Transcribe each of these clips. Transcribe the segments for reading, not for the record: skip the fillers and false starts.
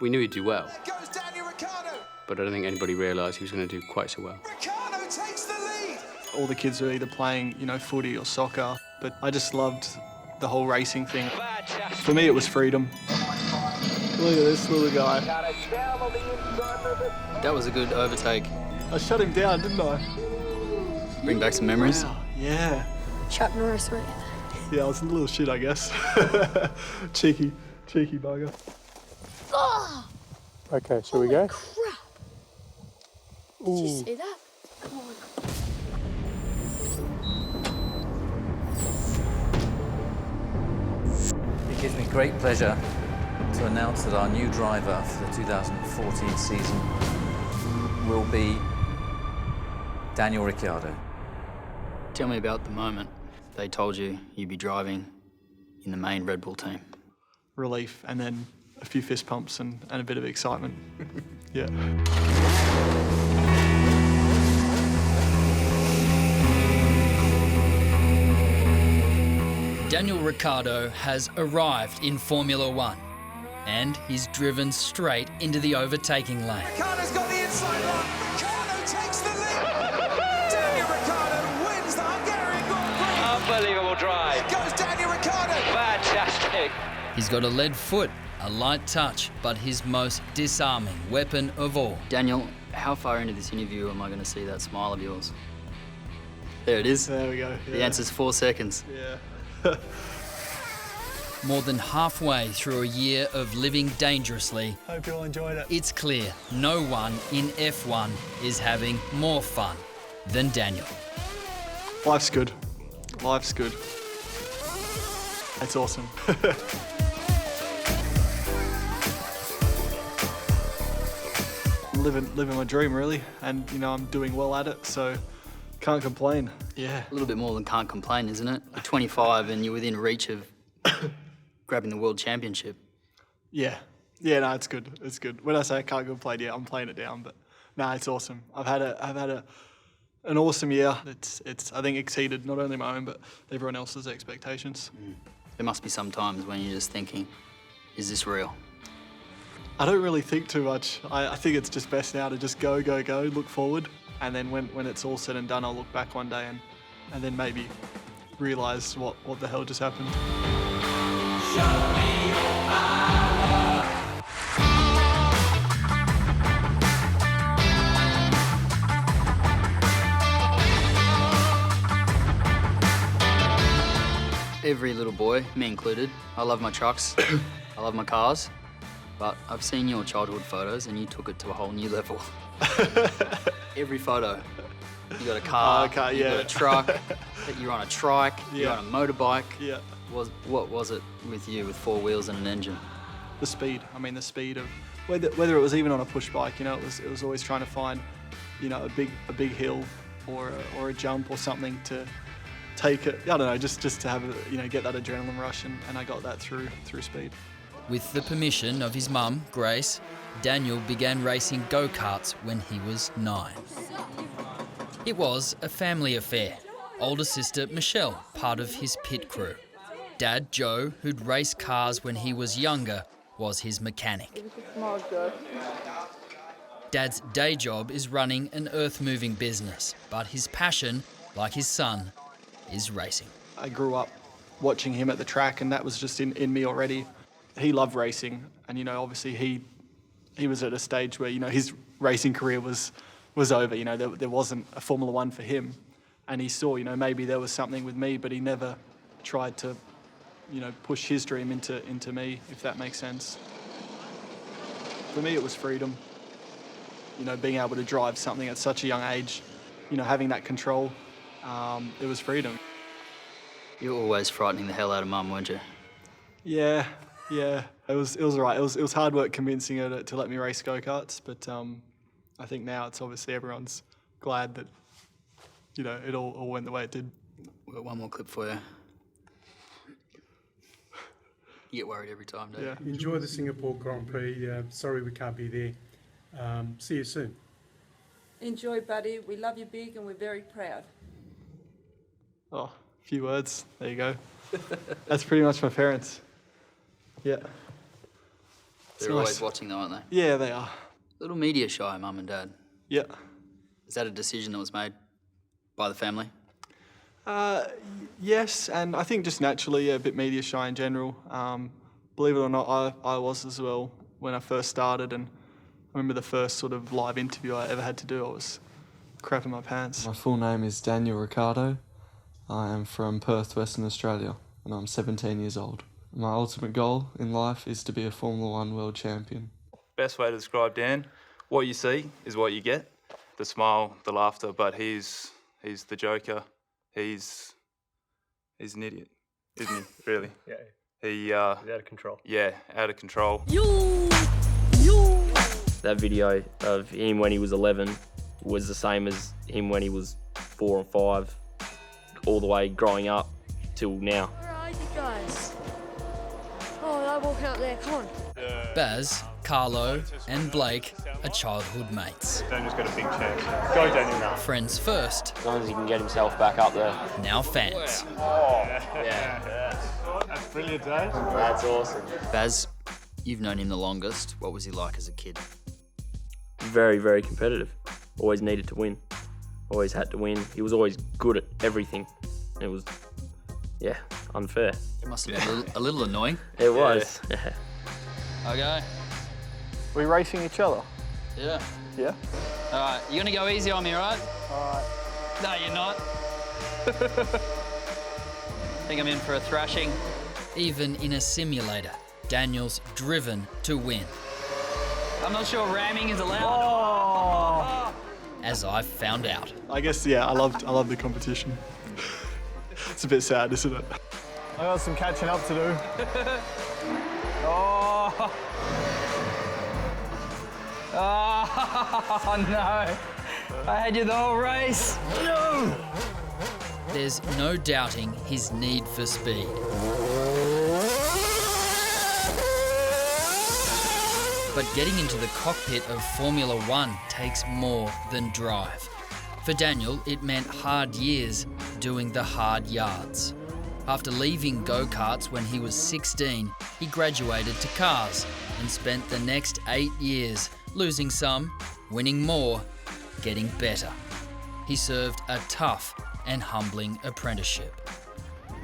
We knew he'd do well, There goes Daniel Ricciardo. but I don't think anybody realised he was going to do quite so well. Ricciardo takes the lead. All the kids were either playing, footy or soccer, but I just loved the whole racing thing. For me, it was freedom. Look at this little guy. That was a good overtake. I shut him down, didn't I? Bring back some memories. Wow, yeah. Chuck Norris, right? Yeah, I was a little shit, I guess. cheeky bugger. Oh! Okay, shall we go? Crap! Did you see that? Come on. It gives me great pleasure to announce that our new driver for the 2014 season will be Daniel Ricciardo. Tell me about the moment they told you you'd be driving in the main Red Bull team. Relief, and then a few fist pumps and a bit of excitement. Yeah. Daniel Ricciardo has arrived in Formula One and he's driven straight into the overtaking lane. Ricciardo's got the inside line. Ricciardo takes the lead. Daniel Ricciardo wins the Hungarian Grand Prix. Unbelievable drive. There goes Daniel Ricciardo. Fantastic. He's got a lead foot, a light touch, but his most disarming weapon of all. Daniel, how far into this interview am I going to see that smile of yours? There it is. There we go. Yeah. The answer's 4 seconds. Yeah. More than halfway through a year of living dangerously, Hope you all enjoyed it. it's clear no one in F1 is having more fun than Daniel. Life's good. Life's good. It's awesome. I'm living my dream, really, and I'm doing well at it, so can't complain. Yeah. A little bit more than can't complain, isn't it? You're 25 and you're within reach of grabbing the World Championship. Yeah. Yeah, no, it's good. It's good. When I say I can't complain, yeah, I'm playing it down, but no, it's awesome. I've had an awesome year. It's I think exceeded not only my own but everyone else's expectations. There must be some times when you're just thinking, is this real? I don't really think too much. I think it's just best now to just go, look forward, and then when it's all said and done, I'll look back one day and then maybe realise what the hell just happened. Show me your power. Every little boy, me included, I love my trucks, I love my cars, but I've seen your childhood photos and you took it to a whole new level. Every photo. You got a car, you got a truck, you're on a trike, you're on a motorbike. Yeah. What was it with you with 4 wheels and an engine? The speed. I mean, the speed of whether it was even on a push bike. It was always trying to find, a big hill or a jump or something to take it. I don't know, just to have get that adrenaline rush, and I got that through speed. With the permission of his mum, Grace, Daniel began racing go-karts when he was 9. It was a family affair. Older sister Michelle, part of his pit crew. Dad Joe, who'd raced cars when he was younger, was his mechanic. Dad's day job is running an earth-moving business, but his passion, like his son, is racing. I grew up watching him at the track, and that was just in me already. He loved racing, and obviously he was at a stage where his racing career was over. There wasn't a Formula One for him, and he saw maybe there was something with me, but he never tried to push his dream into me, if that makes sense. For me, it was freedom. Being able to drive something at such a young age, having that control. It was freedom. You were always frightening the hell out of Mum, weren't you? Yeah. It was all right. It was hard work convincing her to let me race go-karts, but I think now it's obviously everyone's glad that it all went the way it did. We've got one more clip for you. You get worried every time, don't you? Yeah. Enjoy the Singapore Grand Prix. Sorry we can't be there. See you soon. Enjoy, buddy. We love you big and we're very proud. Oh, a few words. There you go. That's pretty much my parents. Yeah. They're always watching though, aren't they? Yeah, they are. Little media shy, Mum and Dad. Yeah. Is that a decision that was made by the family? Yes, and I think just naturally, yeah, a bit media shy in general. Believe it or not, I was as well when I first started, and I remember the first sort of live interview I ever had to do, I was crapping my pants. My full name is Daniel Ricciardo. I am from Perth, Western Australia, and I'm 17 years old. My ultimate goal in life is to be a Formula One world champion. Best way to describe Dan, what you see is what you get. The smile, the laughter, but he's the joker. He's an idiot, isn't he, really? Yeah. He's out of control. Yeah, out of control. That video of him when he was 11 was the same as him when he was 4 and 5, all the way growing up till now. Where are you guys? Oh, they're walking up there, come on. Baz, Carlo and Blake are childhood mates. Daniel's got a big chance. Go, Daniel, now. Friends first. As long as he can get himself back up there. Now fans. Oh, yeah. That's brilliant, eh? That's awesome. Baz, you've known him the longest. What was he like as a kid? Very, very competitive. Always needed to win. Always had to win. He was always good at everything. It was, yeah, unfair. It must have been a little annoying. It was. Okay. Are we racing each other? Yeah. Yeah? All right, you're gonna go easy on me, right? All right. No, you're not. Think I'm in for a thrashing. Even in a simulator, Daniel's driven to win. I'm not sure ramming is allowed. As I found out. I guess, yeah, I love the competition. It's a bit sad, isn't it? I got some catching up to do. Oh no! I had you the whole race. No! There's no doubting his need for speed. But getting into the cockpit of Formula One takes more than drive. For Daniel, it meant hard years doing the hard yards. After leaving go-karts when he was 16, he graduated to cars and spent the next 8 years losing some, winning more, getting better. He served a tough and humbling apprenticeship.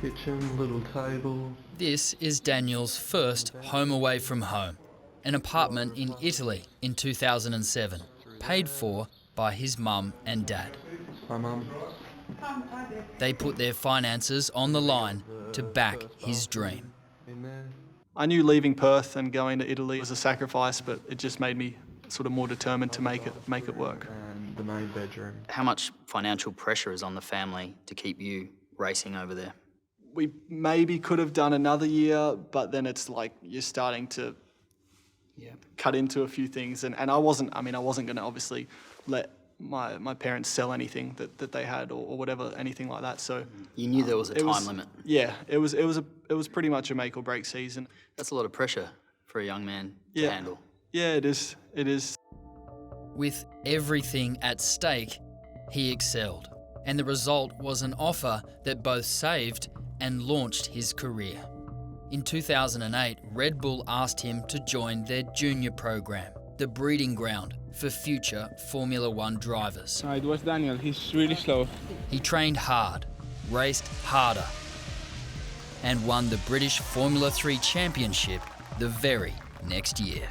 Kitchen, little table. This is Daniel's first home away from home, an apartment in Italy in 2007, paid for by his mum and dad. Hi, Mum. They put their finances on the line to back his dream. I knew leaving Perth and going to Italy was a sacrifice, but it just made me sort of more determined to make it work. And the main bedroom. How much financial pressure is on the family to keep you racing over there? We maybe could have done another year, but then it's like you're starting to cut into a few things, and I wasn't going to obviously let my parents sell anything that they had or whatever, anything like that. So you knew there was a time limit. Yeah, it was pretty much a make or break season. That's a lot of pressure for a young man to handle. Yeah, it is. It is. With everything at stake, he excelled, and the result was an offer that both saved and launched his career. In 2008, Red Bull asked him to join their junior program, the breeding ground for future Formula One drivers. It was Daniel, he's really slow. He trained hard, raced harder, and won the British Formula 3 Championship the very next year.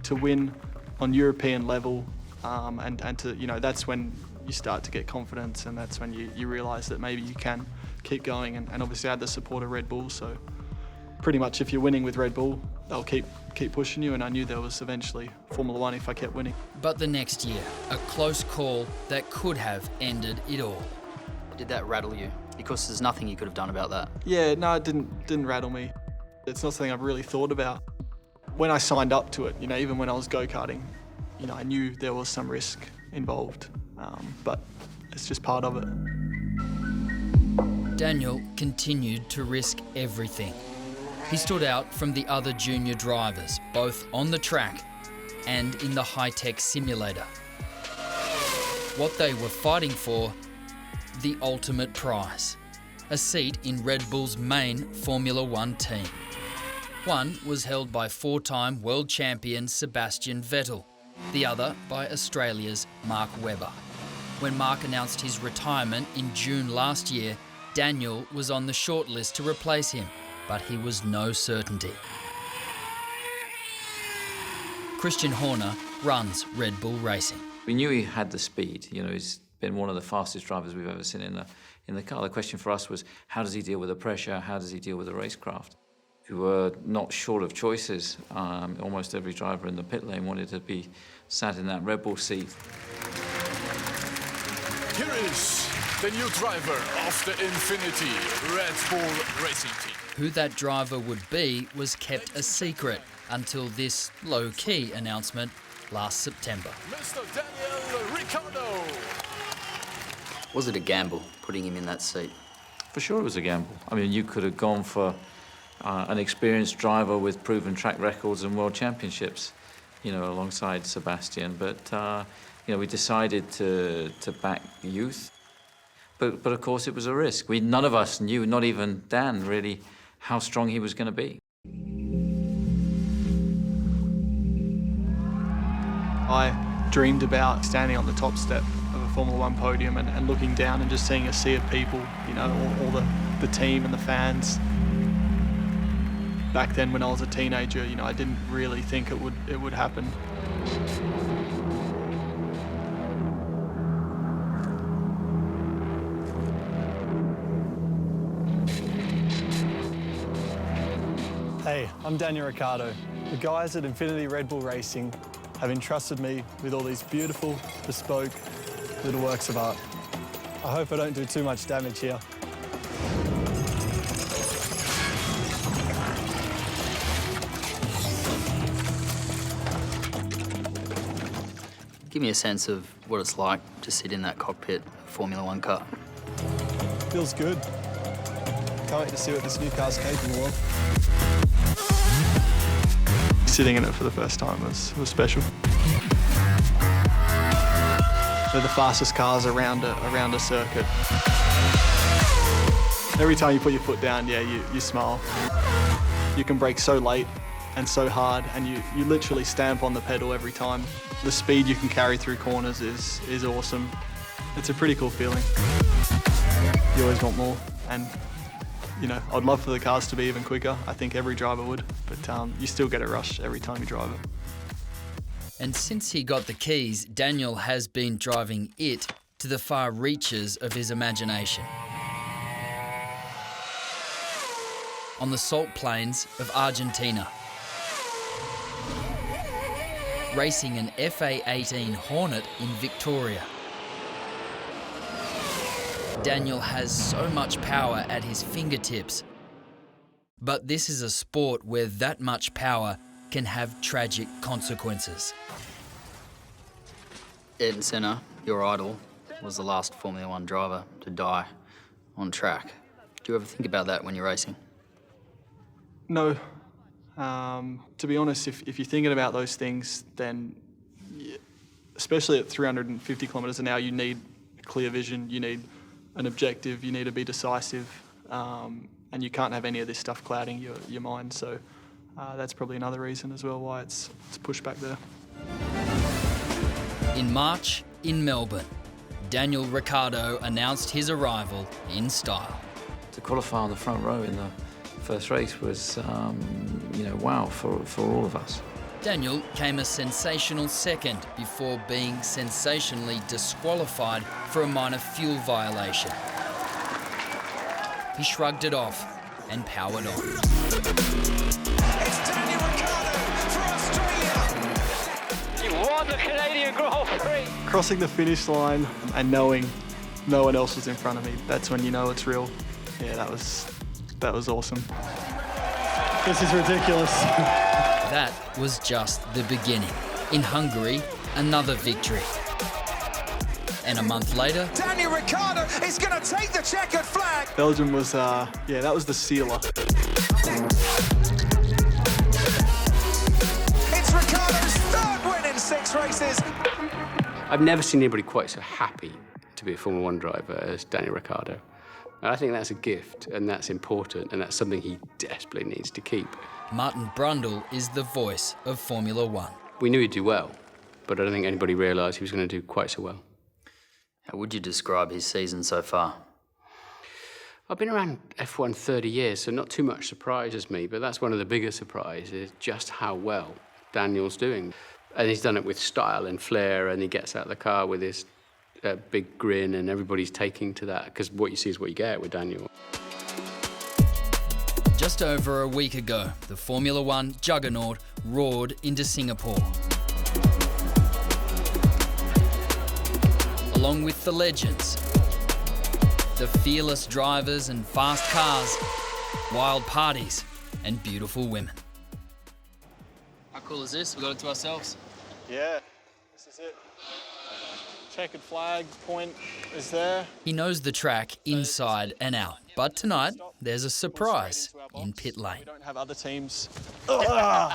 To win on European level, and to, that's when you start to get confidence, and that's when you realise that maybe you can keep going, and obviously I had the support of Red Bull, so pretty much if you're winning with Red Bull, they'll keep pushing you, and I knew there was eventually Formula One if I kept winning. But the next year, a close call that could have ended it all. Did that rattle you? Because there's nothing you could have done about that. Yeah, no, it didn't rattle me. It's not something I've really thought about. When I signed up to it, even when I was go-karting, I knew there was some risk involved, but it's just part of it. Daniel continued to risk everything. He stood out from the other junior drivers, both on the track and in the high-tech simulator. What they were fighting for, the ultimate prize, a seat in Red Bull's main Formula One team. One was held by four-time world champion Sebastian Vettel, the other by Australia's Mark Webber. When Mark announced his retirement in June last year, Daniel was on the shortlist to replace him, but he was no certainty. Christian Horner runs Red Bull Racing. We knew he had the speed. You know, he's been one of the fastest drivers we've ever seen in the car. The question for us was, how does he deal with the pressure? How does he deal with the racecraft? We were not short of choices. Almost every driver in the pit lane wanted to be sat in that Red Bull seat. Here is the new driver of the Infinity Red Bull Racing team. Who that driver would be was kept a secret until this low-key announcement last September. Mr. Daniel Ricciardo. Was it a gamble, putting him in that seat? For sure it was a gamble. I mean, you could have gone for an experienced driver with proven track records and world championships, you know, alongside Sebastian. But, you know, we decided to back youth. But of course, it was a risk. None of us knew, not even Dan, really, how strong he was going to be. I dreamed about standing on the top step of a Formula One podium and looking down and just seeing a sea of people, you know, all the team and the fans. Back then when I was a teenager, you know, I didn't really think it would happen. Hey, I'm Daniel Ricciardo. The guys at Infinity Red Bull Racing have entrusted me with all these beautiful, bespoke little works of art. I hope I don't do too much damage here. Give me a sense of what it's like to sit in that cockpit of a Formula One car. Feels good. Can't wait to see what this new car's capable of. Sitting in it for the first time was special. They're the fastest cars around a circuit. Every time you put your foot down, yeah, you smile. You can brake so late and so hard, and you literally stamp on the pedal every time. The speed you can carry through corners is awesome. It's a pretty cool feeling. You always want more, and you know, I'd love for the cars to be even quicker. I think every driver would, but you still get a rush every time you drive it. And since he got the keys, Daniel has been driving it to the far reaches of his imagination. On the salt plains of Argentina, racing an FA-18 Hornet in Victoria. Daniel has so much power at his fingertips, but this is a sport where that much power can have tragic consequences. Ayrton Senna, your idol, was the last Formula One driver to die on track. Do you ever think about that when you're racing? No. To be honest, if you're thinking about those things, then especially at 350 kilometres an hour, you need clear vision, you need an objective, you need to be decisive, and you can't have any of this stuff clouding your mind. So that's probably another reason as well why it's pushed back there. In March, in Melbourne, Daniel Ricciardo announced his arrival in style. To qualify on the front row in the first race was, you know, wow for all of us. Daniel came a sensational second before being sensationally disqualified for a minor fuel violation. He shrugged it off and powered on. It's Daniel Ricciardo for Australia. You won the Canadian Grand Prix. Crossing the finish line and knowing no one else was in front of me, that's when you know it's real. Yeah, that was awesome. This is ridiculous. That was just the beginning. In Hungary, another victory. And a month later, Daniel Ricciardo is going to take the checkered flag. Belgium was, yeah, that was the sealer. It's Ricciardo's third win in 6 races. I've never seen anybody quite so happy to be a Formula One driver as Daniel Ricciardo. And I think that's a gift, and that's important, and that's something he desperately needs to keep. Martin Brundle is the voice of Formula One. We knew he'd do well, but I don't think anybody realised he was going to do quite so well. How would you describe his season so far? I've been around F1 30 years, so not too much surprises me, but that's one of the bigger surprises, just how well Daniel's doing. And he's done it with style and flair, and he gets out of the car with his big grin, and everybody's taking to that, because what you see is what you get with Daniel. Just over a week ago, the Formula One juggernaut roared into Singapore. Along with the legends, the fearless drivers and fast cars, wild parties and beautiful women. How cool is this? We got it to ourselves. Yeah, this is it. Checkered flag point is there. He knows the track inside and out, but tonight there's a surprise in pit lane. We don't have other teams. Oh,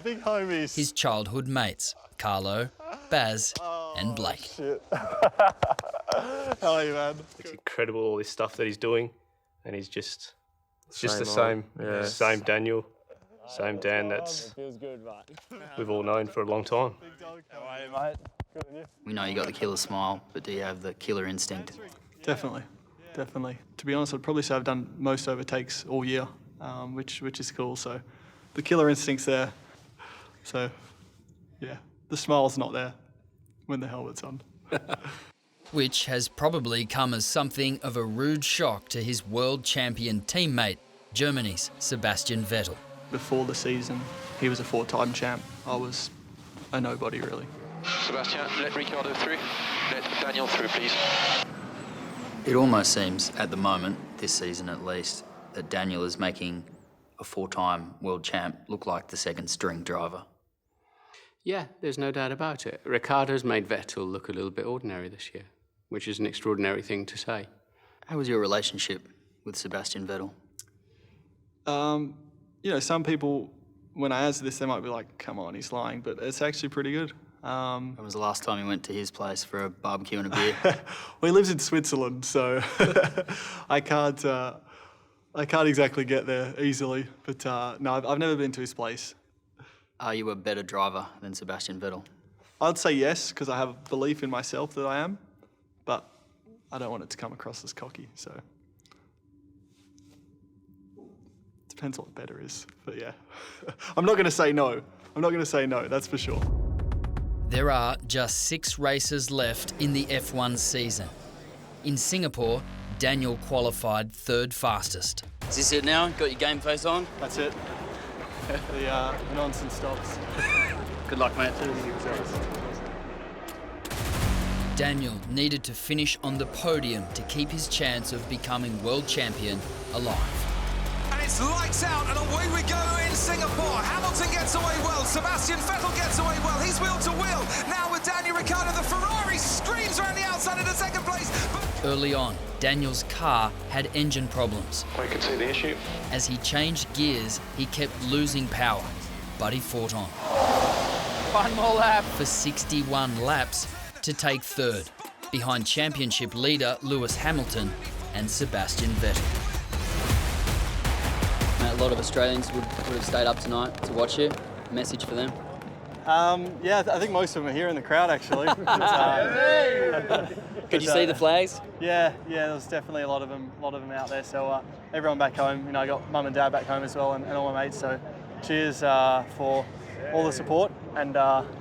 big homies. His childhood mates, Carlo, Baz and Blake. Shit. How are you, man? It's incredible, all this stuff that he's doing, and he's just the Same same Daniel, same Dan. That's we've all known for a long time. How are you, mate? Good on you. We know you got the killer smile, but do you have the killer instinct? Definitely. To be honest, I'd probably say I've done most overtakes all year, which is cool. So the killer instinct's there. So yeah, the smile's not there when the helmet's on. Which has probably come as something of a rude shock to his world champion teammate, Germany's Sebastian Vettel. Before the season, he was a 4-time champ. I was a nobody, really. Sebastian, let Ricciardo through. Let Daniel through, please. It almost seems, at the moment, this season at least, that Daniel is making a 4-time world champ look like the second string driver. Yeah, there's no doubt about it. Ricciardo's made Vettel look a little bit ordinary this year, which is an extraordinary thing to say. How was your relationship with Sebastian Vettel? You know, some people, when I answer this, they might be like, come on, he's lying, but it's actually pretty good. When was the last time you went to his place for a barbecue and a beer? Well, he lives in Switzerland, so I can't exactly get there easily. But no, I've never been to his place. Are you a better driver than Sebastian Vettel? I'd say yes, because I have a belief in myself that I am, but I don't want it to come across as cocky, so. Depends what better is, but yeah. I'm not going to say no. That's for sure. There are just 6 races left in the F1 season. In Singapore, Daniel qualified 3rd fastest. Is this it now? Got your game face on? That's it. The nonsense stops. Good luck, mate. Daniel needed to finish on the podium to keep his chance of becoming world champion alive. And it's lights out and away we go in Singapore. Hamilton gets away well. Sebastian Vettel gets away well. He's wheel to wheel. Now with Daniel Ricciardo, the Ferrari screams around the outside into 2nd place. Early on, Daniel's car had engine problems. I can see the issue. As he changed gears, he kept losing power, but he fought on. One more lap. For 61 laps to take 3rd, behind championship leader Lewis Hamilton and Sebastian Vettel. Mate, a lot of Australians would have stayed up tonight to watch you. Message for them? Yeah, I think most of them are here in the crowd, actually. Could you see the flags? Yeah, there was definitely a lot of them out there. So everyone back home, you know, I got mum and dad back home as well, and all my mates. So cheers for all the support, and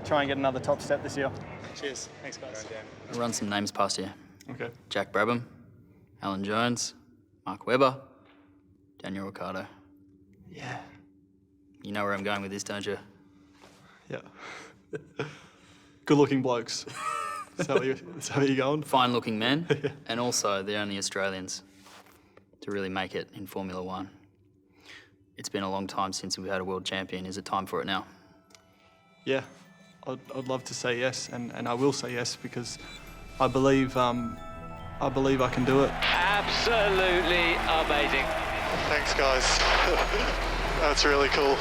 try and get another top step this year. Cheers. Thanks, guys. I'll run some names past you. Okay. Jack Brabham, Alan Jones, Mark Webber, Daniel Ricciardo. Yeah. You know where I'm going with this, don't you? Yeah. Good-looking blokes. Is that where you're going? Fine-looking men, and also the only Australians to really make it in Formula One. It's been a long time since we've had a world champion. Is it time for it now? Yeah, I'd love to say yes, and I will say yes because I believe I can do it. Absolutely amazing. Thanks, guys. That's really cool.